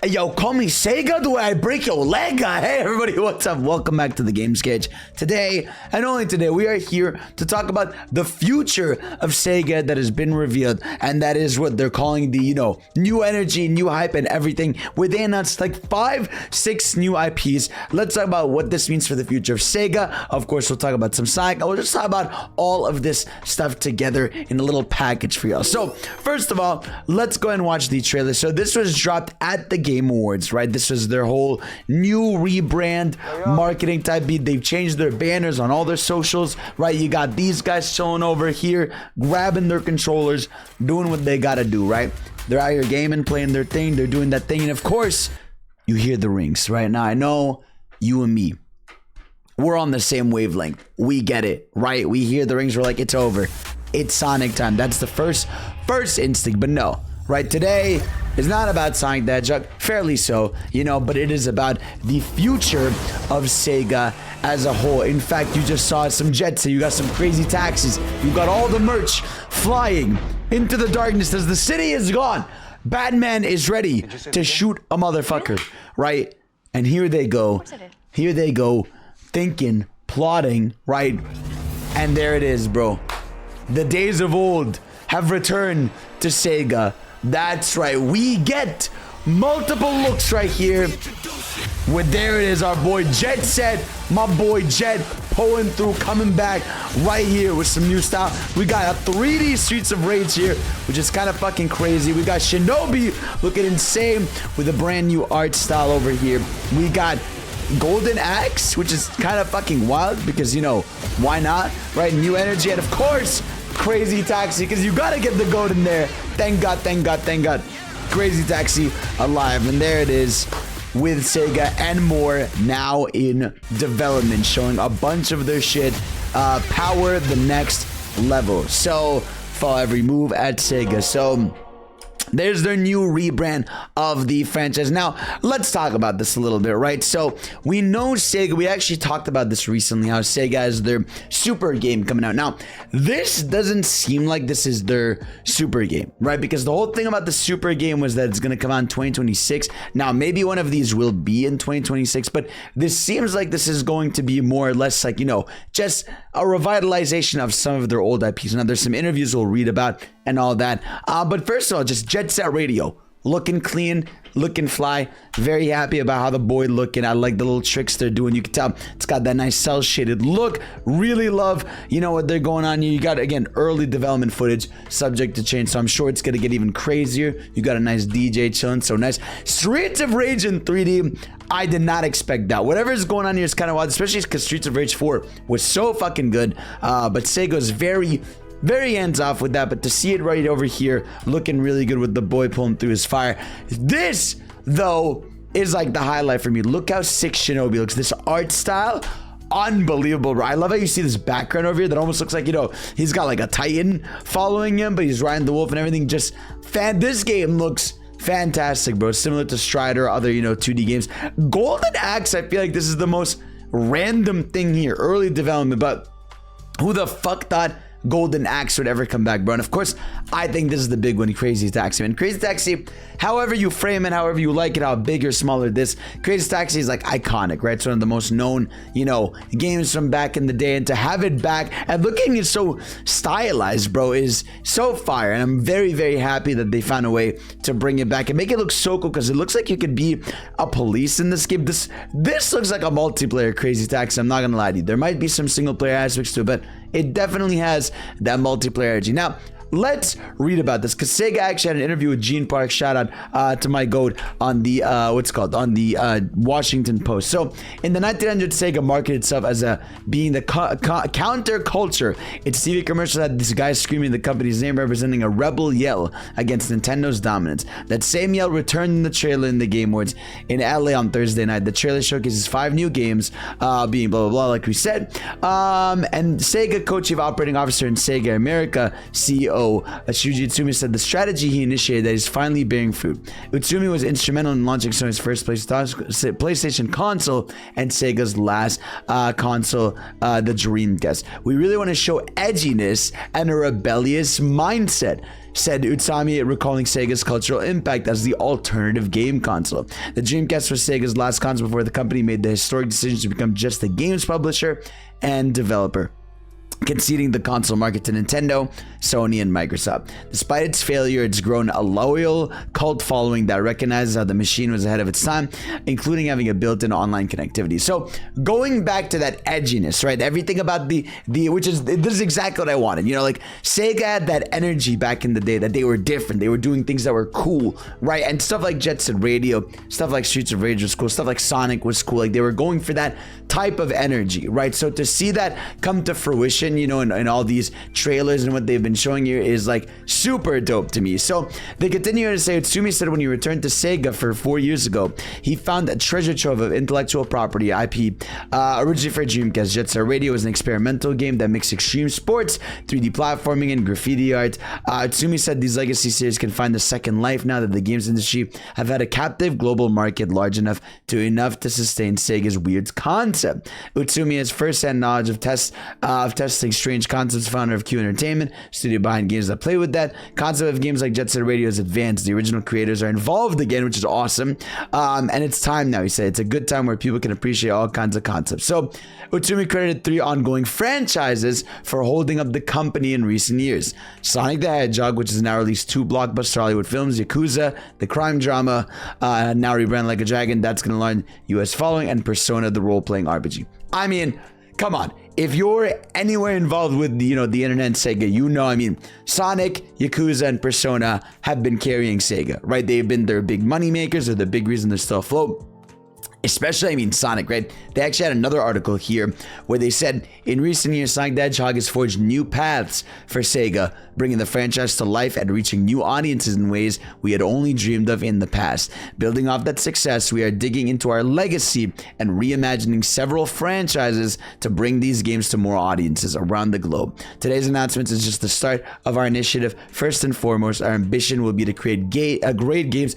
Hey, yo, call me SEGA, the way I break your leg. Hey, everybody, what's up? Welcome back to the Games Cage. Today, and only today, we are here to talk about the future of SEGA that has been revealed, and that is what they're calling the, new energy, new hype, and everything, where they announced like 5-6 new IPs. Let's talk about what this means for the future of SEGA. Of course, we'll talk about some Sonic, and we'll just talk about all of this stuff together in a little package for y'all. So, first of all, let's go and watch the trailer. So, this was dropped at the Game Awards, right? This was their whole new rebrand marketing type beat. They've changed their banners on all their socials, right? You got these guys chilling over here, grabbing their controllers, doing what they gotta do, right? They're out here gaming, playing their thing, they're doing that thing, and of course, you hear the rings, right? Now, I know you and me, we're on the same wavelength. We get it, right? We hear the rings, we're like, it's over. It's Sonic time. That's the first instinct, but no. Right, today is not about Sonic the Hedgehog, fairly so, but it is about the future of SEGA as a whole. In fact, you just saw some jets, you got some crazy taxis, you got all the merch flying into the darkness as the city is gone. Batman is ready to shoot a motherfucker, right? And here they go, thinking, plotting, right? And there it is, bro. The days of old have returned to SEGA. That's right, we get multiple looks right here. With there it is, our boy Jet Set, my boy Jet pulling through, coming back right here with some new style. We got a 3D Streets of Rage here, which is kind of fucking crazy. We got Shinobi looking insane with a brand new art style over here. We got Golden Axe, which is kind of fucking wild because, why not, right? New energy, and of course, Crazy Taxi, because you gotta get the goat in there. Thank God. Crazy Taxi alive, and there it is with SEGA and more now in development, showing a bunch of their shit. Power the next level. So follow every move at SEGA. So there's their new rebrand of the franchise. Now, let's talk about this a little bit, right? So, we know SEGA, we actually talked about this recently, how SEGA has their super game coming out. Now, this doesn't seem like this is their super game, right? Because the whole thing about the super game was that it's going to come out in 2026. Now, maybe one of these will be in 2026, but this seems like this is going to be more or less like, just a revitalization of some of their old IPs. Now, there's some interviews we'll read about and all that. But first of all, just Jet Set Radio, looking clean, looking fly. Very happy about how the boy looking. I like the little tricks they're doing. You can tell it's got that nice cell shaded look. Really love, what they're going on here. You got, again, early development footage subject to change, so I'm sure it's gonna get even crazier. You got a nice DJ chilling, so nice. Streets of Rage in 3D. I did not expect that. Whatever is going on here is kind of wild, especially because Streets of Rage 4 was so fucking good. But Sega's very hands off with that, but to see it right over here looking really good with the boy pulling through his fire. This, though, is like the highlight for me. Look how sick Shinobi looks. This art style, unbelievable, right? I love how you see this background over here that almost looks like, he's got like a Titan following him, but he's riding the wolf and everything. Just this game looks fantastic, bro. Similar to Strider or other, 2D games. Golden Axe, I feel like this is the most random thing here. Early development, but who the fuck thought Golden Axe would ever come back, bro? And of course, I think this is the big one, Crazy Taxi, man. Crazy Taxi, however you frame it, however you like it, how big or smaller this, Crazy Taxi is like iconic, right? It's one of the most known, games from back in the day, and to have it back and looking it so stylized, bro, is so fire. And I'm very happy that they found a way to bring it back and make it look so cool, because it looks like you could be a police in this game. This looks like a multiplayer Crazy Taxi. I'm not gonna lie to you. There might be some single player aspects to it, but it definitely has that multiplayer energy. Now, let's read about this, because SEGA actually had an interview with Gene Park. Shout out to my goat on the Washington Post. So in the 1900s, SEGA marketed itself as being the counter culture. Its TV commercials had this guy screaming the company's name, representing a rebel yell against Nintendo's dominance. That same yell returned in the trailer in the Game Awards in LA on Thursday night. The trailer showcases 5 new games, being blah blah blah, like we said. And SEGA co-chief operating officer in SEGA America CEO Shuji Utsumi said the strategy he initiated that is finally bearing fruit. Utsumi was instrumental in launching Sony's first PlayStation console and Sega's last console, the Dreamcast. We really want to show edginess and a rebellious mindset. said Utsumi, recalling Sega's cultural impact as the alternative game console. The Dreamcast was Sega's last console before the company made the historic decision to become just a games publisher and developer, conceding the console market to Nintendo, Sony, and Microsoft. Despite its failure, it's grown a loyal cult following that recognizes how the machine was ahead of its time, including having a built-in online connectivity. So going back to that edginess, right? Everything about the which is, this is exactly what I wanted. You know, like Sega had that energy back in the day that they were different. They were doing things that were cool, right? And stuff like Jet Set Radio, stuff like Streets of Rage was cool, stuff like Sonic was cool. Like they were going for that type of energy, right? So to see that come to fruition, you know, in all these trailers and what they've been showing you is like super dope to me. So they continue to say, Utsumi said when he returned to Sega for 4 years ago, he found a treasure trove of intellectual property IP, originally for Dreamcast. Jet Set Radio was an experimental game that mixed extreme sports, 3D platforming, and graffiti art. Utsumi said these legacy series can find a second life now that the games industry have had a captive global market large enough to sustain Sega's weird concept. Utsumi has first-hand knowledge of testing strange concepts, founder of Q Entertainment, studio behind games that play with that. Concept of games like Jet Set Radio is advanced. The original creators are involved again, which is awesome. And it's time now, he said. It's a good time where people can appreciate all kinds of concepts. So Utsumi credited 3 ongoing franchises for holding up the company in recent years. Sonic the Hedgehog, which has now released 2 blockbuster Hollywood films, Yakuza, the crime drama, now rebranded Like a Dragon, that's going to learn US following, and Persona, the role-playing RPG. I mean, come on. If you're anywhere involved with the internet and Sega, you know, I mean, Sonic, Yakuza, and Persona have been carrying Sega, right? They've been their big money makers. They're the big reason they're still afloat. Especially, I mean, Sonic, right? They actually had another article here where they said, in recent years, Sonic the Hedgehog has forged new paths for Sega, bringing the franchise to life and reaching new audiences in ways we had only dreamed of in the past. Building off that success, we are digging into our legacy and reimagining several franchises to bring these games to more audiences around the globe. Today's announcement is just the start of our initiative. First and foremost, our ambition will be to create great games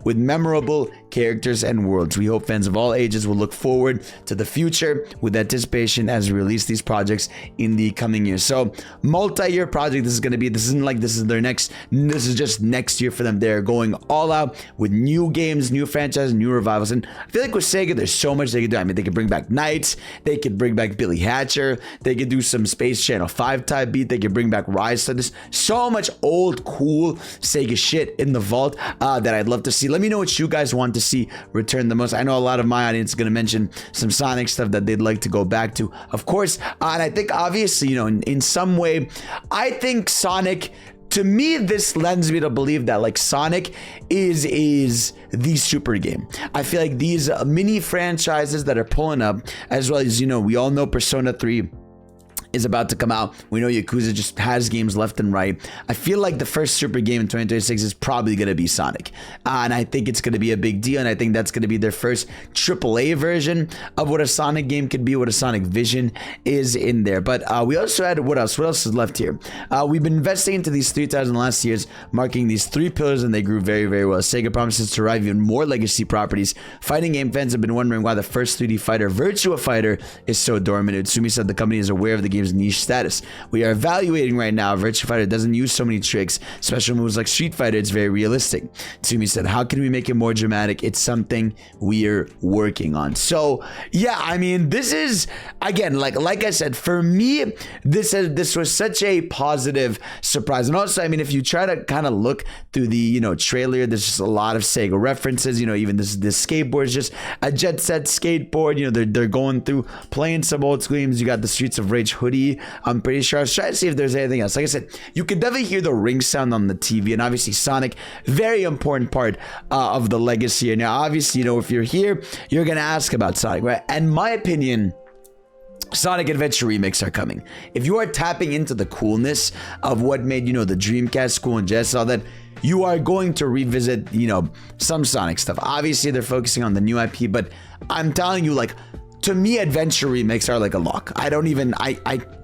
with memorable characters and worlds. We hope fans of all ages will look forward to the future with anticipation as we release these projects in the coming years. So multi-year project this is going to be. This isn't like this is just next year for them. They're going all out with new games, new franchises, new revivals. And I feel like with Sega, there's so much they could do. I mean, they could bring back Knights, they could bring back Billy Hatcher, they could do some Space Channel 5 type beat, they could bring back Rise. So there's so much old cool Sega shit in the vault that I'd love to see. Let me know what you guys want to see return the most. I know a lot of my audience is going to mention some Sonic stuff that they'd like to go back to, of course. And I think obviously, you know, in some way, I think Sonic, to me, this lends me to believe that like Sonic is the super game. I feel like these mini franchises that are pulling up, as well as, you know, we all know Persona 3 is about to come out. We know Yakuza just has games left and right. I feel like the first super game in 2026 is probably going to be Sonic. And I think it's going to be a big deal. And I think that's going to be their first AAA version of what a Sonic game could be, what a Sonic vision is in there. But we also had, what else? What else is left here? We've been investing into these 3 titles in the last years, marking these 3 pillars, and they grew very, very well. Sega promises to revive even more legacy properties. Fighting game fans have been wondering why the first 3D fighter, Virtua Fighter, is so dormant. Utsumi said the company is aware of the game's niche status. We are evaluating right now. Virtua Fighter doesn't use so many tricks, special moves like Street Fighter. It's very realistic. Tsumi said, how can we make it more dramatic? It's something we're working on. So yeah, I mean, this is, again, like I said, for me, this was such a positive surprise. And also, I mean, if you try to kind of look through the, you know, trailer, there's just a lot of Sega references. You know, even this skateboard is just a Jet Set skateboard. You know, they're going through playing some old school games. You got the Streets of Rage hoodie, I'm pretty sure. I was trying to see if there's anything else. Like I said, you could definitely hear the ring sound on the TV, and obviously Sonic, very important part of the legacy. And now, obviously, you know, if you're here, you're gonna ask about Sonic, right? And my opinion, Sonic Adventure remakes are coming. If you are tapping into the coolness of what made, you know, the Dreamcast cool and just all that, you are going to revisit, you know, some Sonic stuff. Obviously, they're focusing on the new IP, but I'm telling you, like, to me, adventure remakes are like a lock. I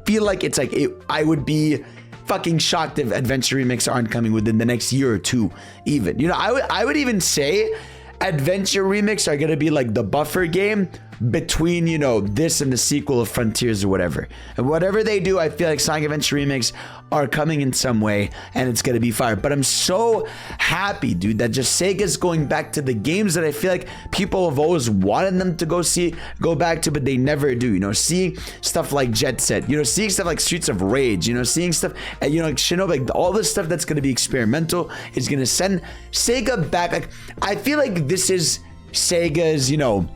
feel like it's like, I would be fucking shocked if adventure remakes aren't coming within the next year or two, even. You know, I would even say adventure remakes are gonna be like the buffer game between, you know, this and the sequel of Frontiers or whatever. And whatever they do, I feel like Sonic Adventure remakes are coming in some way, and it's gonna be fire. But I'm so happy, dude, that just Sega's going back to the games that I feel like people have always wanted them to go back to, but they never do. You know, seeing stuff like Jet Set, you know, seeing stuff like Streets of Rage, you know, seeing stuff, you know, like Shinobi, like all this stuff that's gonna be experimental is gonna send Sega back. Like, I feel like this is Sega's, you know,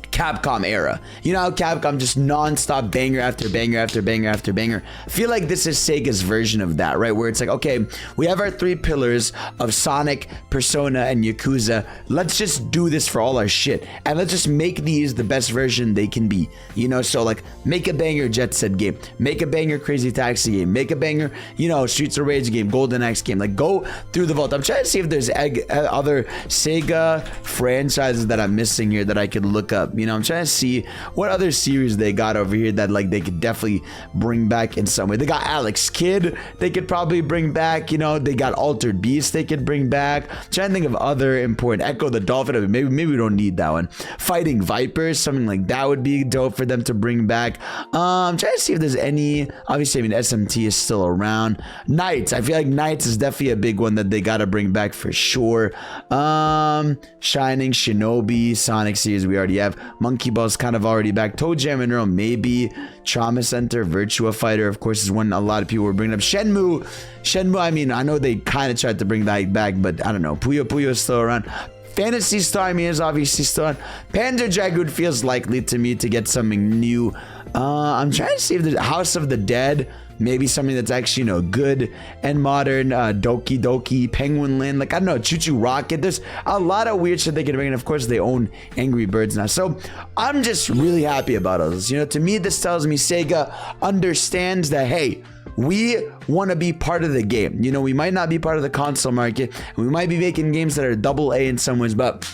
Capcom era. You know how Capcom just non-stop banger after banger after banger after banger. I feel like this is Sega's version of that, right? Where it's like, okay, we have our 3 pillars of Sonic, Persona, and Yakuza. Let's just do this for all our shit. And let's just make these the best version they can be. You know, so like, make a banger Jet Set game. Make a banger Crazy Taxi game. Make a banger, you know, Streets of Rage game, Golden Axe game. Like, go through the vault. I'm trying to see if there's other Sega franchises that I'm missing here that I could look up. You know, I'm trying to see what other series they got over here that like they could definitely bring back in some way. They got Alex Kidd they could probably bring back. You know, they got Altered Beast they could bring back. I'm trying to think of other important. Echo the Dolphin. I mean, maybe we don't need that one. Fighting Vipers, something like that would be dope for them to bring back. I'm trying to see if there's any. Obviously, I mean, SMT is still around. Knights. I feel like Knights is definitely a big one that they gotta bring back for sure. Shining, Shinobi, Sonic series we already have. Monkey Ball's kind of already back. Toe Jam and Earl, maybe. Trauma Center, Virtua Fighter, of course, is one a lot of people were bringing up. Shenmue, I mean, I know they kind of tried to bring that back, but I don't know. Puyo Puyo is still around. Phantasy Star, I mean, is obviously still on. Panzer Dragoon feels likely to me to get something new. I'm trying to see if there's House of the Dead. Maybe something that's actually, you know, good and modern. Doki Doki, Penguin Land, like, I don't know, Choo Choo Rocket. There's a lot of weird shit they can bring in. Of course, they own Angry Birds now. So I'm just really happy about all this. You know, to me, this tells me Sega understands that, hey, we want to be part of the game. You know, we might not be part of the console market. And we might be making games that are double A in some ways, but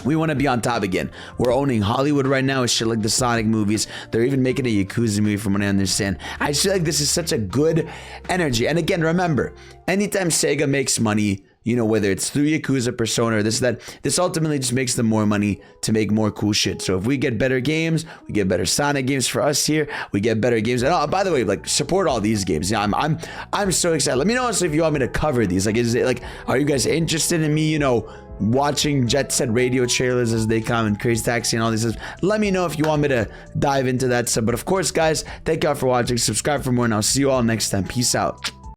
we want to be on top again. We're owning Hollywood right now with shit like the Sonic movies. They're even making a Yakuza movie from what I understand. I feel like this is such a good energy. And again, remember, anytime Sega makes money, you know, whether it's through Yakuza, Persona, or this ultimately just makes them more money to make more cool shit. So if we get better games, we get better Sonic games for us here. We get better games. And oh, by the way, like, support all these games. Yeah, I'm so excited. Let me know also if you want me to cover these. Like, is it like, are you guys interested in me, you know, watching Jet Set radio trailers as they come and Crazy Taxi and all these things? Let me know if you want me to dive into that stuff. But of course, guys, thank y'all for watching. Subscribe for more, and I'll see you all next time. Peace out.